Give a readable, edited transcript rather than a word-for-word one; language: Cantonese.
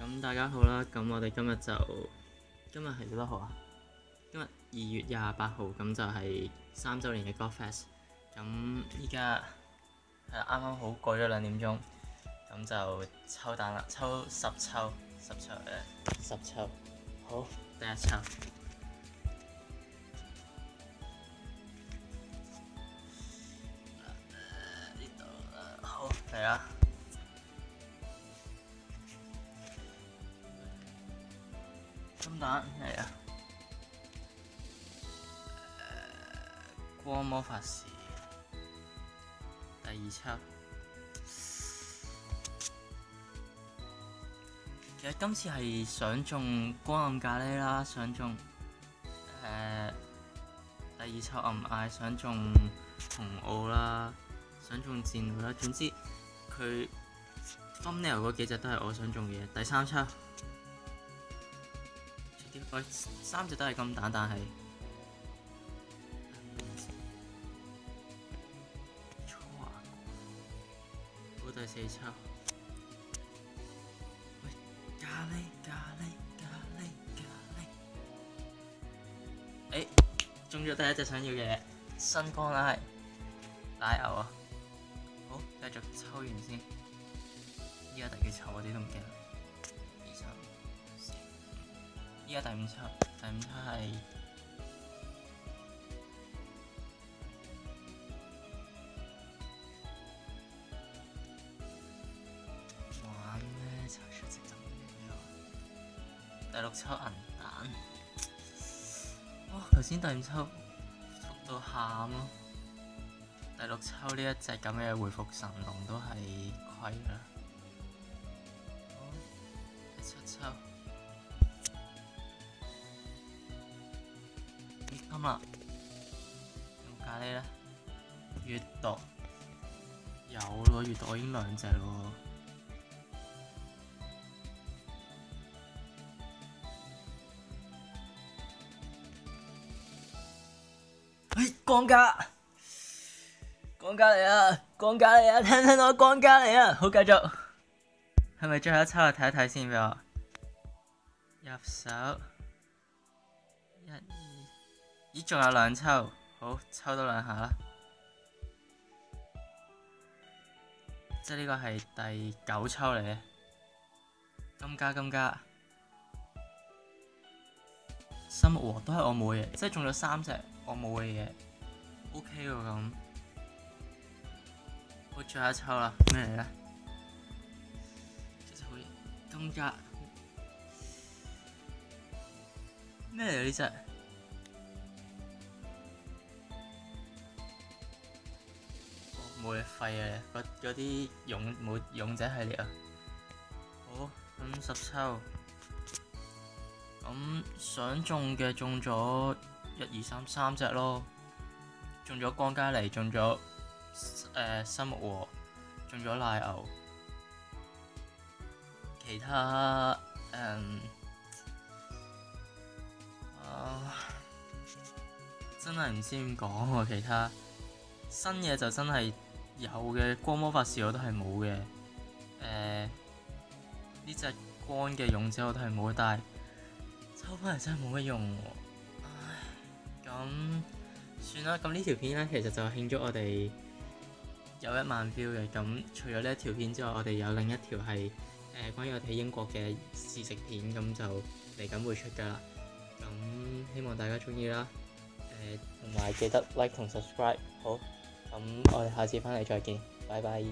咁大家好啦，咁我哋今日係幾多號啊？今日2月28號，咁就係3週年嘅 Godfest。咁依家係啱啱好過咗2點鐘，咁就抽蛋啦，抽10抽，好，第一抽。呢度啦，好嚟啦。金蛋嚟啊！光魔法師第2抽。其實今次係想中光暗咖喱啦，想中第2抽暗艾，想中紅奧啦，想中戰女啦。總之佢 thumbnail 嗰幾隻都係我想中嘅嘢。第3抽。喂，3隻都係金蛋，但係錯啊！好，第4抽。喂，咖喱。中咗第1隻想要嘅嘢，新光奶牛啊！好，繼續抽完先。依家第幾抽我哋都唔記得。2、3、4。依家第5抽係玩咩？抽出隻咁嘅。第6抽銀蛋。哇！頭先第5抽服到喊咯。第6抽呢一隻咁嘅回復神龍都係虧啦。好，第7抽。啱啦，用咖喱咧，閱讀有咯，閱讀我已經2隻咯。光咖嚟啊！光咖嚟啊！聽唔聽到光咖嚟啊？好，繼續，係咪最後一抽啊？睇一睇先俾我入手。1、2。咦，仲有2抽，好，抽多2下啦。即係呢個係第9抽嚟嘅，金加，生木王都係我冇嘅嘢，即係中咗3隻我冇嘅嘢 ，OK 喎咁。好，最後一抽啦，咩嚟咧？其實好嘢，金加咩嚟呢隻？冇嘢廢啊！嗰啲勇者系列啊。好，咁10抽，咁想中嘅中咗1、2、3隻咯，中咗光加尼，中咗生木和，中咗奶牛，其他真係唔知點講喎，其他新嘢就真係有嘅，光魔法師我都係冇嘅，呢隻光嘅勇者我都係冇，但係抽翻嚟真係冇乜用喎。唉，咁算啦，咁呢條片咧其實就慶祝我哋有1萬 view 嘅。咁除咗呢一條片之外，我哋有另一條係關於我哋喺英國嘅試食片，咁就嚟緊會出㗎啦。咁希望大家中意啦，同埋記得 like 同 subscribe。好，咁我哋下次翻嚟再見，拜拜。